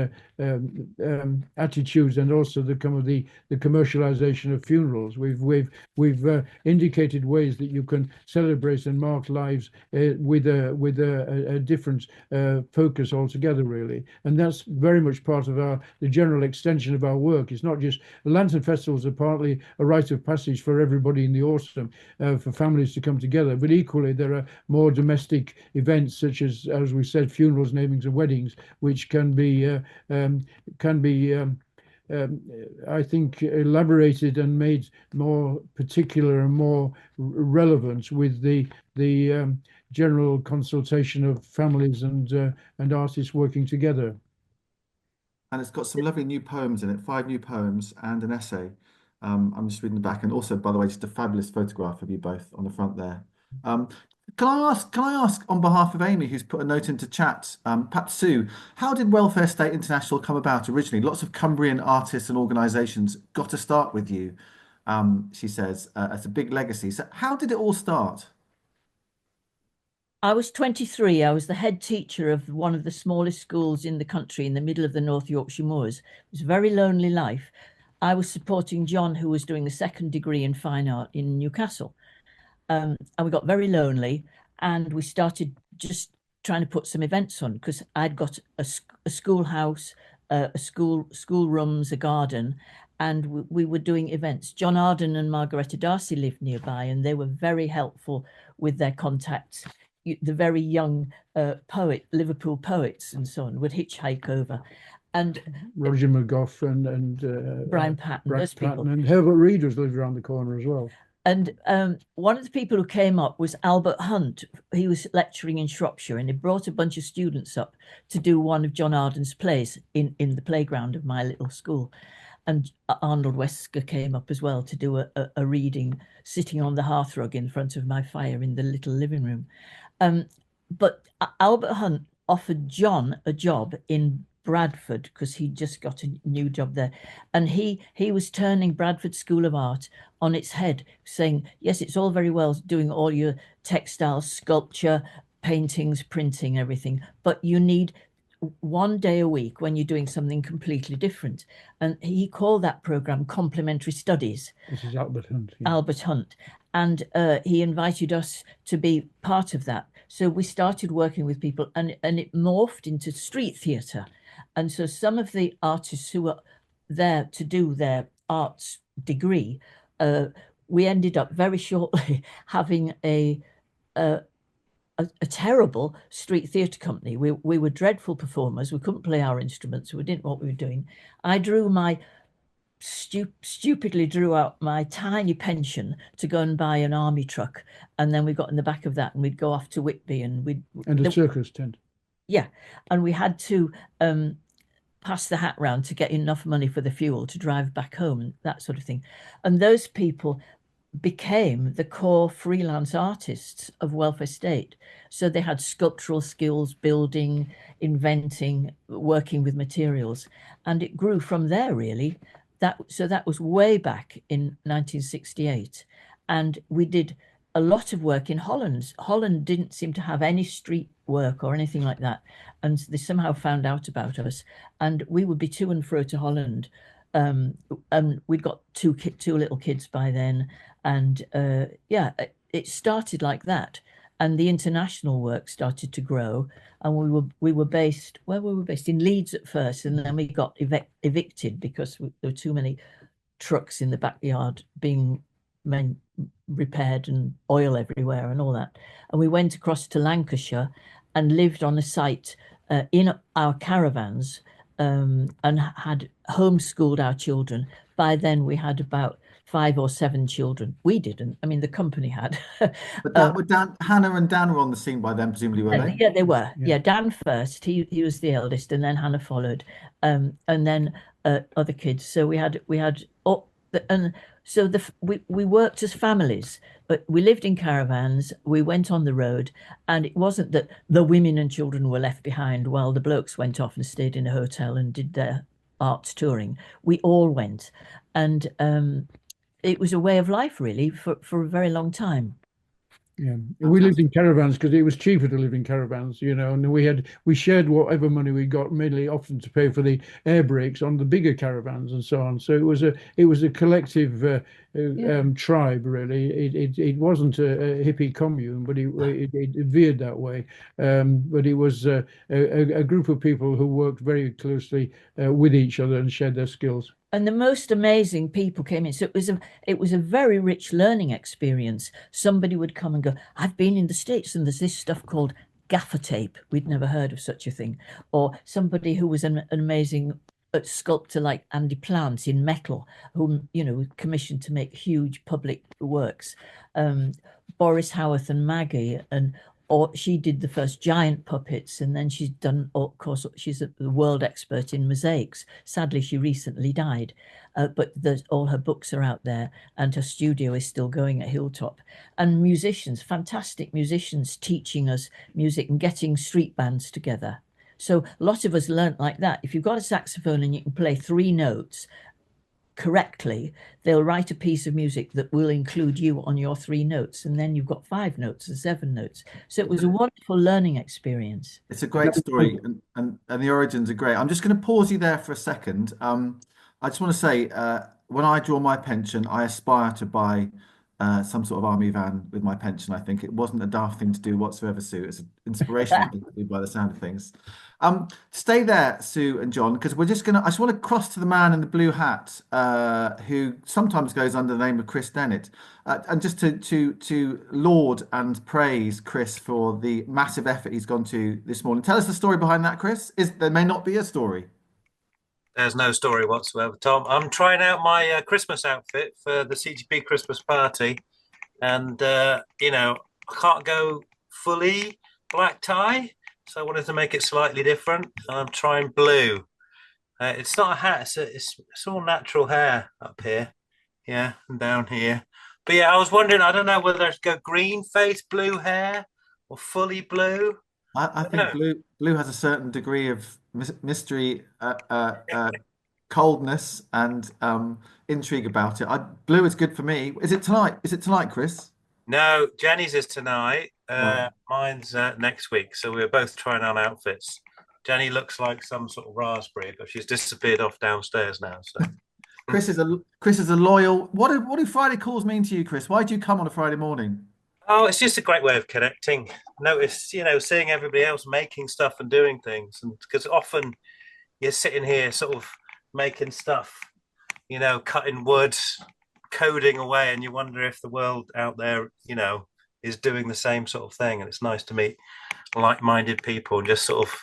attitudes, and also the commercialization of funerals. We've indicated ways that you can celebrate and mark lives with a different focus altogether, really, and that's very much part of the general extension of our work. It's not just the Lantern Festivals are partly a rite of passage for everybody in the autumn, for families to come together, but equally there are more domestic events such as we said, funerals, namings, and weddings, which can be I think elaborated and made more particular and more relevant with the general consultation of families and artists working together. And it's got some lovely new poems in it, 5 new poems and an essay. I'm just reading the back, and also, by the way, just a fabulous photograph of you both on the front there. Can I ask on behalf of Amy, who's put a note into chat, perhaps Sue, how did Welfare State International come about originally? Lots of Cumbrian artists and organisations got to start with you, she says, it's a big legacy. So how did it all start? I was 23. I was the head teacher of one of the smallest schools in the country in the middle of the North Yorkshire moors. It was a very lonely life. I was supporting John, who was doing the second degree in fine art in Newcastle. And we got very lonely, and we started just trying to put some events on, because I'd got a schoolhouse, a school rooms, a garden, and we were doing events. John Arden and Margaretta Darcy lived nearby, and they were very helpful with their contacts. The very young Liverpool poets and so on would hitchhike over. And Roger McGough and Brian Patton, Brad those people. Patton, and Herbert Reed was lived around the corner as well. And one of the people who came up was Albert Hunt. He was lecturing in Shropshire, and he brought a bunch of students up to do one of John Arden's plays in the playground of my little school. And Arnold Wesker came up as well to do a reading, sitting on the hearthrug in front of my fire in the little living room. But Albert Hunt offered John a job in Bradford, because he just got a new job there, and he was turning Bradford School of Art on its head, saying, yes, it's all very well doing all your textiles, sculpture, paintings, printing, everything, but you need one day a week when you're doing something completely different. And he called that program Complementary Studies. This is Albert Hunt. Yeah. Albert Hunt. And he invited us to be part of that. So we started working with people, and it morphed into street theatre. And so some of the artists who were there to do their arts degree, we ended up very shortly having a terrible street theatre company. We were dreadful performers. We couldn't play our instruments. We didn't know what we were doing. I stupidly drew out my tiny pension to go and buy an army truck, and then we got in the back of that, and we'd go off to Whitby, and a circus tent. Yeah, and we had to pass the hat round to get enough money for the fuel to drive back home, and that sort of thing. And those people became the core freelance artists of Welfare State. So they had sculptural skills, building, inventing, working with materials, and it grew from there, really. So that was way back in 1968, and we did a lot of work in Holland. Holland didn't seem to have any street work or anything like that, and they somehow found out about us, and we would be to and fro to Holland, and we'd got two little kids by then, and yeah, it started like that, and the international work started to grow, and we were based, where were we based? In Leeds at first, and then we got evicted because there were too many trucks in the backyard being repaired, and oil everywhere and all that. And we went across to Lancashire and lived on a site in our caravans, and had homeschooled our children. By then we had about 5 or 7 children. We didn't. I mean, the company had. But that were Hannah and Dan were on the scene by then, presumably, were they? Yeah, they were. Yeah, Dan first. He was the eldest, and then Hannah followed, and then other kids. So we had and so we worked as families, but we lived in caravans. We went on the road, and it wasn't that the women and children were left behind while the blokes went off and stayed in a hotel and did their arts touring. We all went, and it was a way of life, really, for a very long time. Yeah, we lived in caravans because it was cheaper to live in caravans, and we shared whatever money we got, mainly often to pay for the air brakes on the bigger caravans and so on. So it was a collective tribe, really. It wasn't a hippie commune, but it veered that way. But it was a group of people who worked very closely with each other and shared their skills. And the most amazing people came in. So it was a very rich learning experience. Somebody would come and go, I've been in the States, and there's this stuff called gaffer tape. We'd never heard of such a thing. Or somebody who was an amazing sculptor like Andy Plant in metal, who commissioned to make huge public works. Boris Howarth and Maggie, or she did the first giant puppets, and then she's done, of course, she's a world expert in mosaics. Sadly, she recently died, but all her books are out there, and her studio is still going at Hilltop. And musicians, fantastic musicians, teaching us music and getting street bands together. So a lot of us learnt like that. If you've got a saxophone and you can play 3 notes correctly, they'll write a piece of music that will include you on your 3 notes, and then you've got 5 notes or 7 notes. So it was a wonderful learning experience. It's a great story, and the origins are great. I'm just going to pause you there for a second. I just want to say, when I draw my pension, I aspire to buy some sort of army van with my pension. I think it wasn't a daft thing to do whatsoever, Sue. It's an inspirational thing to do by the sound of things. Stay there, Sue and John, because we're just gonna. I just want to cross to the man in the blue hat, who sometimes goes under the name of Chris Dennett, and just to laud and praise Chris for the massive effort he's gone to this morning. Tell us the story behind that, Chris. There may not be a story. There's no story whatsoever, Tom. I'm trying out my Christmas outfit for the CGP Christmas party, and you know, I can't go fully black tie, so I wanted to make it slightly different. I'm trying blue. It's not a hat; it's all natural hair up here, yeah, and down here. But yeah, I was wondering. I don't know whether to go green face, blue hair, or fully blue. I think blue has a certain degree of mystery, coldness, and intrigue about it. Blue is good for me. Is it tonight? Is it tonight, Chris? No, Jenny's is tonight. Right. Mine's next week. So we're both trying on outfits. Jenny looks like some sort of raspberry, but she's disappeared off downstairs now. So Chris is a loyal. What do Friday calls mean to you, Chris? Why do you come on a Friday morning? oh, it's just a great way of connecting. Notice, seeing everybody else making stuff and doing things, and because often you're sitting here sort of making stuff, cutting wood, coding away, and you wonder if the world out there, is doing the same sort of thing. And it's nice to meet like-minded people and just sort of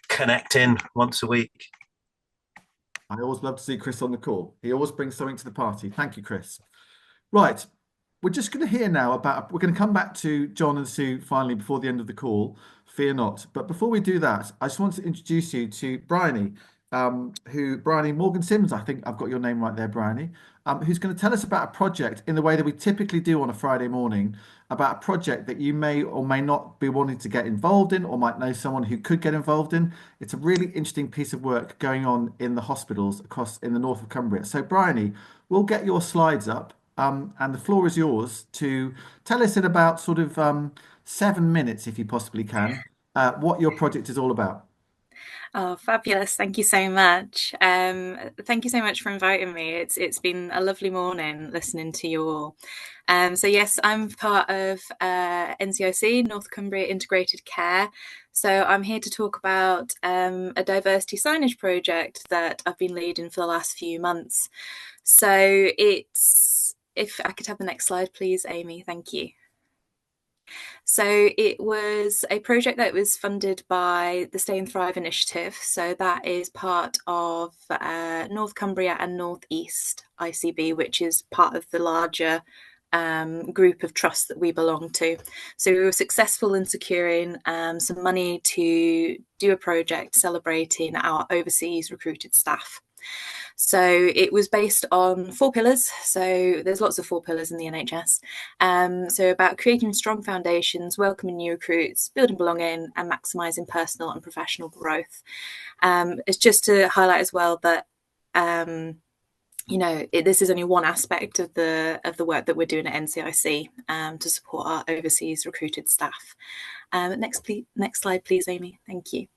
connect in once a week. I always love to see Chris on the call. He always brings something to the party. Thank you, Chris. Right. We're just going to hear now we're going to come back to John and Sue finally before the end of the call. Fear not. But before we do that, I just want to introduce you to Bryony, Bryony Morgan Sims, I think I've got your name right there, Bryony, who's going to tell us about a project in the way that we typically do on a Friday morning, about a project that you may or may not be wanting to get involved in or might know someone who could get involved in. It's a really interesting piece of work going on in the hospitals in the north of Cumbria. So Bryony, we'll get your slides up. And the floor is yours to tell us in about sort of 7 minutes, if you possibly can, what your project is all about. Oh, fabulous. Thank you so much. Thank you so much for inviting me. It's been a lovely morning listening to you all. So yes, I'm part of NCIC, North Cumbria Integrated Care. So I'm here to talk about a diversity signage project that I've been leading for the last few months. So if I could have the next slide, please, Amy. Thank you. So it was a project that was funded by the Stay and Thrive initiative. So that is part of North Cumbria and North East ICB, which is part of the larger group of trusts that we belong to. So we were successful in securing some money to do a project celebrating our overseas recruited staff. So it was based on 4 pillars. So there's lots of 4 pillars in the NHS. So about creating strong foundations, welcoming new recruits, building belonging, and maximising personal and professional growth. It's just to highlight as well that this is only one aspect of the work that we're doing at NCIC to support our overseas recruited staff. Next slide, please, Amy. Thank you.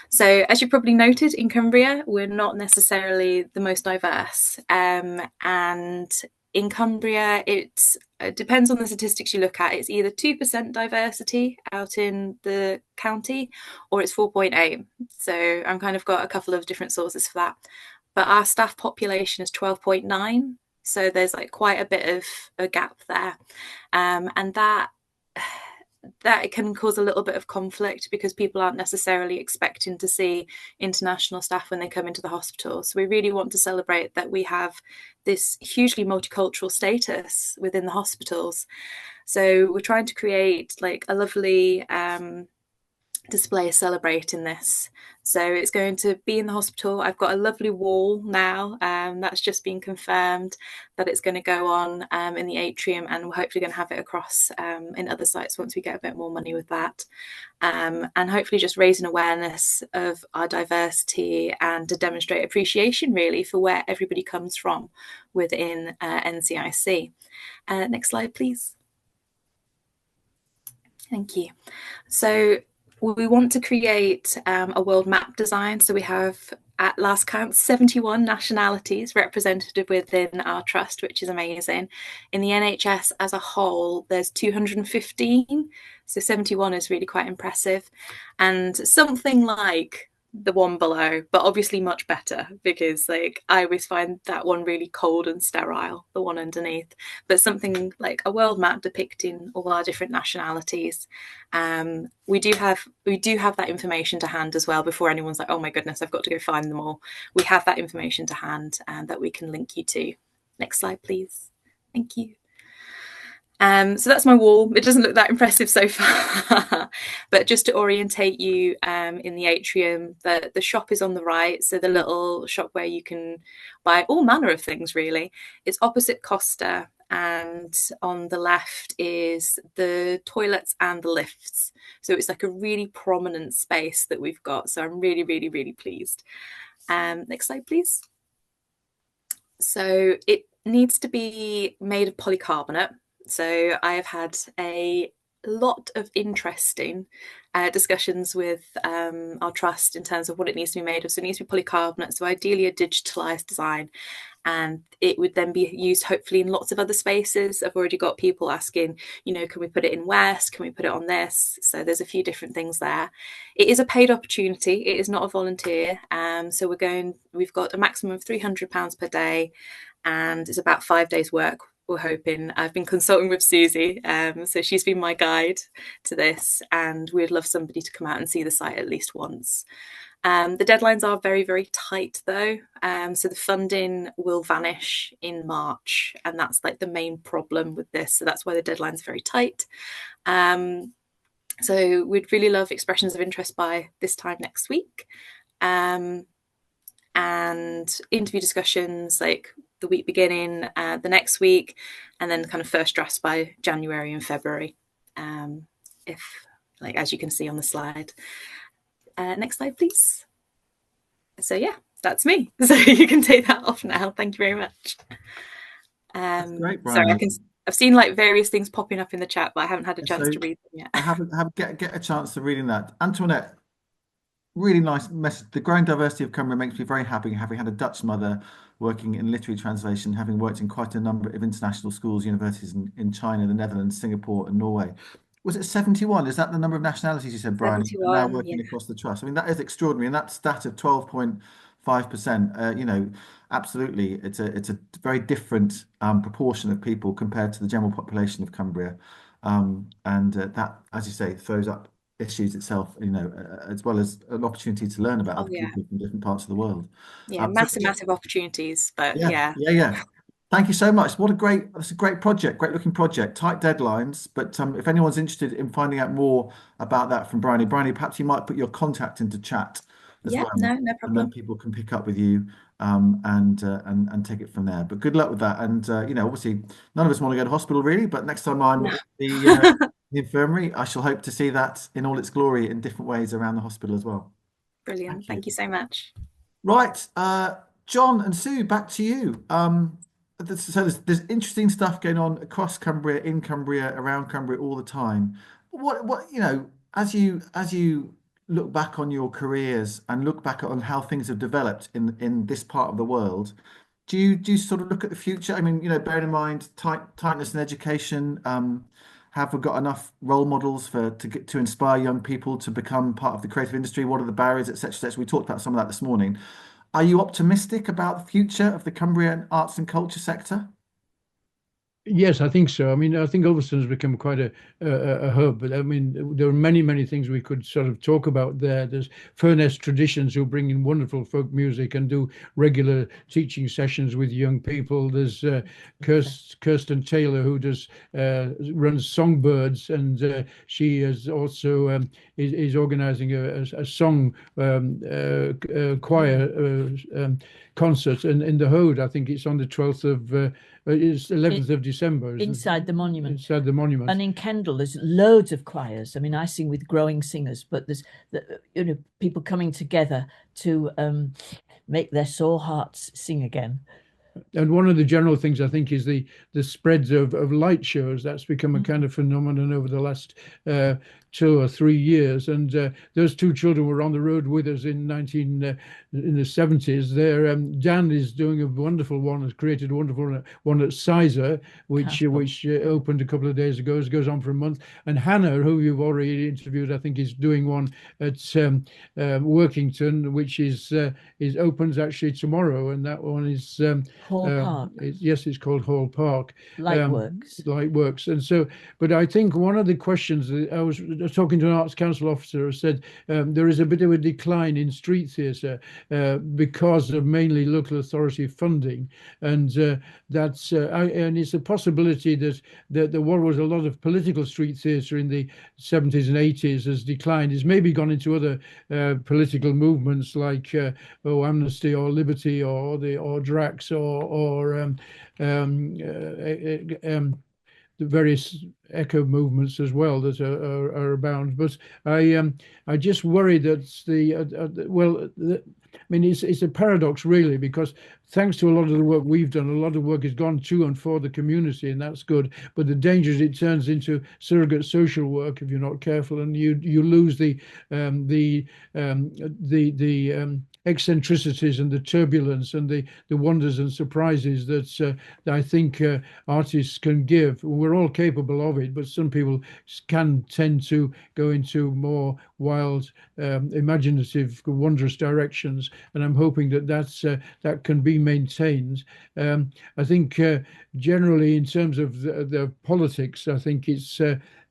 So as you probably noted, in Cumbria, we're not necessarily the most diverse. And in Cumbria, it depends on the statistics you look at. It's either 2% diversity out in the county, or it's 4.8. So I've kind of got a couple of different sources for that. But our staff population is 12.9. So there's like quite a bit of a gap there. And that can cause a little bit of conflict because people aren't necessarily expecting to see international staff when they come into the hospital. So we really want to celebrate that we have this hugely multicultural status within the hospitals. So we're trying to create like a lovely display celebrating this. So it's going to be in the hospital. I've got a lovely wall now that's just been confirmed that it's going to go on in the atrium, and we're hopefully going to have it across in other sites once we get a bit more money with that, and hopefully just raising awareness of our diversity and to demonstrate appreciation really for where everybody comes from within NCIC. Next slide, please. Thank you. So we want to create a world map design. So we have at last count 71 nationalities represented within our trust, which is amazing. In the NHS as a whole, there's 215, so 71 is really quite impressive, and something like the one below, but obviously much better, because like I always find that one really cold and sterile, the one underneath, but something like a world map depicting all our different nationalities. We do have that information to hand as well, before anyone's like, oh my goodness, I've got to go find them all. We have that information to hand and that we can link you to. Next slide, please. Thank you. So that's my wall. It doesn't look that impressive so far, but just to orientate you, in the atrium, the shop is on the right. So the little shop where you can buy all manner of things, really. It's opposite Costa, and on the left is the toilets and the lifts. So it's like a really prominent space that we've got. So I'm really, really, really pleased. Next slide, please. So it needs to be made of polycarbonate. So I have had a lot of interesting discussions with our trust in terms of what it needs to be made of. So it needs to be polycarbonate, so ideally a digitalized design, and it would then be used hopefully in lots of other spaces. I've already got people asking, you know, can we put it in West? Can we put it on this? So there's a few different things there. It is a paid opportunity. It is not a volunteer. So we've got a maximum of £300 per day, and it's about 5 days work. We're hoping. I've been consulting with Susie, so she's been my guide to this, and we'd love somebody to come out and see the site at least once. The deadlines are very, very tight though, so the funding will vanish in March, and that's like the main problem with this, so that's why the deadline's very tight. So we'd really love expressions of interest by this time next week, and interview discussions like the week beginning, the next week, and then kind of first drafts by January and February, if, like, as you can see on the slide. Next slide, please. So yeah, that's me. So you can take that off now. Thank you very much. That's great, Brian. Sorry, I've seen like various things popping up in the chat, but I haven't had a chance to read them yet. I haven't get a chance to reading that. Antoinette, really nice message. The growing diversity of Cumbria makes me very happy, having had a Dutch mother working in literary translation, having worked in quite a number of international schools, universities in China, the Netherlands, Singapore, and Norway. Was it 71? Is that the number of nationalities you said, Brian? 71, now working across the trust. I mean, that is extraordinary, and that stat of 12.5%. You know, absolutely, it's a very different proportion of people compared to the general population of Cumbria, and that, as you say, throws up issues itself, you know, as well as an opportunity to learn about other people from different parts of the world. Yeah, massive opportunities, but yeah. Thank you so much. That's a great project, great looking project, tight deadlines. But if anyone's interested in finding out more about that from Bryony, perhaps you might put your contact into chat as well. No And problem. then people can pick up with you and take it from there. But good luck with that. And you know, obviously, none of us want to go to hospital really, but next time I'm at the infirmary, I shall hope to see that in all its glory in different ways around the hospital as well. Brilliant. Thank you so much. Right, John and Sue, back to you. So there's interesting stuff going on across Cumbria, in Cumbria, around Cumbria all the time. What you know, as you look back on your careers and look back on how things have developed in this part of the world, do you sort of look at the future? I mean, you know, bearing in mind tightness in education, have we got enough role models to inspire young people to become part of the creative industry? What are the barriers, etc., etc.? We talked about some of that this morning. Are you optimistic about the future of the Cumbrian arts and culture sector? Yes, I think so. I mean, I think Ulverston has become quite a hub, but I mean, there are many things we could sort of talk about there. There's Furness Traditions, who bring in wonderful folk music and do regular teaching sessions with young people. There's Kirsten Taylor, who runs Songbirds, and she is also is organising a song choir concert in the Hode. I think it's on the 12th of it's 11th of December. Inside the monument. Inside the monument. And in Kendal, there's loads of choirs. I mean, I sing with growing singers, but there's people coming together to make their sore hearts sing again. And one of the general things, I think, is the spreads of light shows. That's become a kind of phenomenon over the last 2 or 3 years, and those two children were on the road with us in the 70s. There, Dan is doing a wonderful one, has created a wonderful one at Sizer, which opened a couple of days ago. It goes on for a month. And Hannah, who you've already interviewed, I think is doing one at Workington, which is opens actually tomorrow, and that one is Hall Park. Yes, it's called Hall Park. Lightworks. And so, but I think one of the questions that I was talking to an Arts Council officer who said there is a bit of a decline in street theatre because of mainly local authority funding, and and it's a possibility that there was a lot of political street theatre in the 70s and 80s has declined. It's maybe gone into other political movements like Amnesty or Liberty or Drax or the various echo movements as well that are abound. But I just worry that I mean, it's a paradox really, because thanks to a lot of the work we've done, a lot of work has gone to and for the community, and that's good. But the danger is it turns into surrogate social work if you're not careful, and you lose the eccentricities and the turbulence and the wonders and surprises that I think artists can give. We're all capable of it, but some people can tend to go into more wild, imaginative, wondrous directions. And I'm hoping that that can be maintained. I think generally, in terms of the politics, I think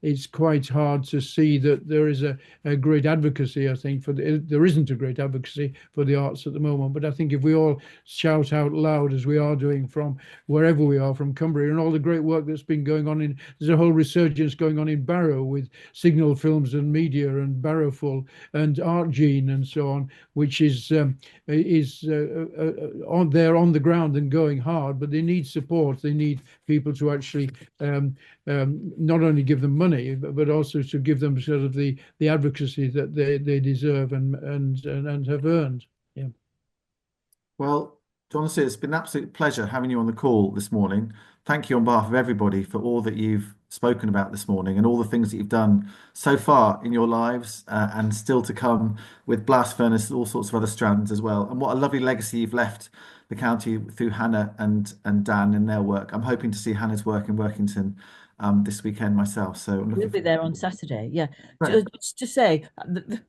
it's quite hard to see that there is a great advocacy. I think there isn't a great advocacy for the arts at the moment. But I think if we all shout out loud, as we are doing from wherever we are, from Cumbria, and all the great work that's been going on there's a whole resurgence going on in Barrow with Signal Films and Media and Barrowful and Art Gene and so on, which is on the ground and going hard. But they need support. They need people to actually not only give them money, but also to give them sort of the advocacy that they deserve and have earned. Yeah. Well, Jonathan, it's been an absolute pleasure having you on the call this morning. Thank you on behalf of everybody for all that you've spoken about this morning and all the things that you've done so far in your lives and still to come with Blast Furnace and all sorts of other strands as well. And what a lovely legacy you've left the county through Hannah and Dan in their work. I'm hoping to see Hannah's work in Workington this weekend myself. So we'll be there on Saturday. Yeah, just to say the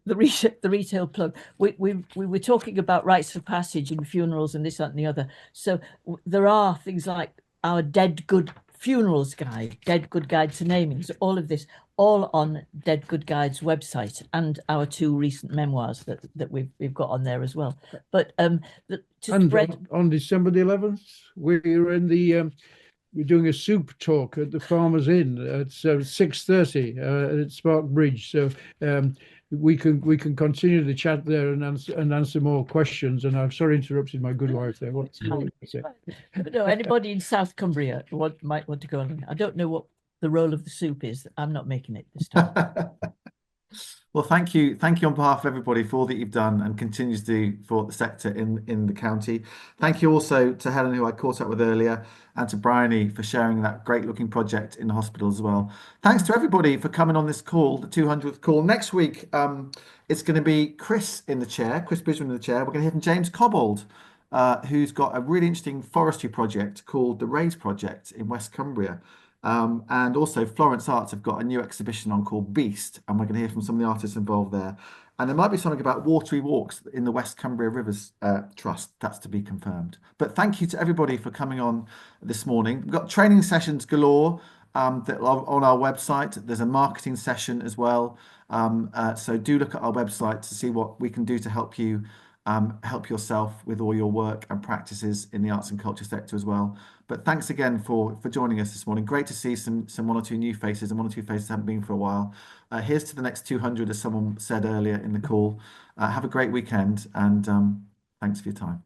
retail plug. We were talking about rites of passage and funerals and this, that, and the other. So there are things like our Dead Good Funerals Guide, Dead Good Guide to Namings, all of this, all on Dead Good Guide's website, and our 2 recent memoirs that we've got on there as well. But on December the 11th, we're in the we're doing a soup talk at the Farmers Inn at 6:30 at Spark Bridge. So we can continue the chat there and answer more questions. And I'm sorry interrupted my good wife there. No, anybody in South Cumbria might want to go on. I don't know what the role of the soup is. I'm not making it this time. Well, thank you on behalf of everybody for all that you've done and continues to do for the sector in the county. Thank you also to Helen, who I caught up with earlier, and to Bryony for sharing that great looking project in the hospital as well. Thanks to everybody for coming on this call, the 200th call. Next week, it's going to be Chris Bridgman in the chair. We're going to hear from James Cobbold, who's got a really interesting forestry project called the Raise Project in West Cumbria. And also Florence Arts have got a new exhibition on called Beast, and we're going to hear from some of the artists involved there. And there might be something about watery walks in the West Cumbria Rivers Trust. That's to be confirmed. But thank you to everybody for coming on this morning. We've got training sessions galore that are on our website. There's a marketing session as well. So do look at our website to see what we can do to help you help yourself with all your work and practices in the arts and culture sector as well. But thanks again for joining us this morning. Great to see some 1 or 2 new faces and 1 or 2 faces haven't been for a while. Here's to the next 200, as someone said earlier in the call. Have a great weekend, and thanks for your time.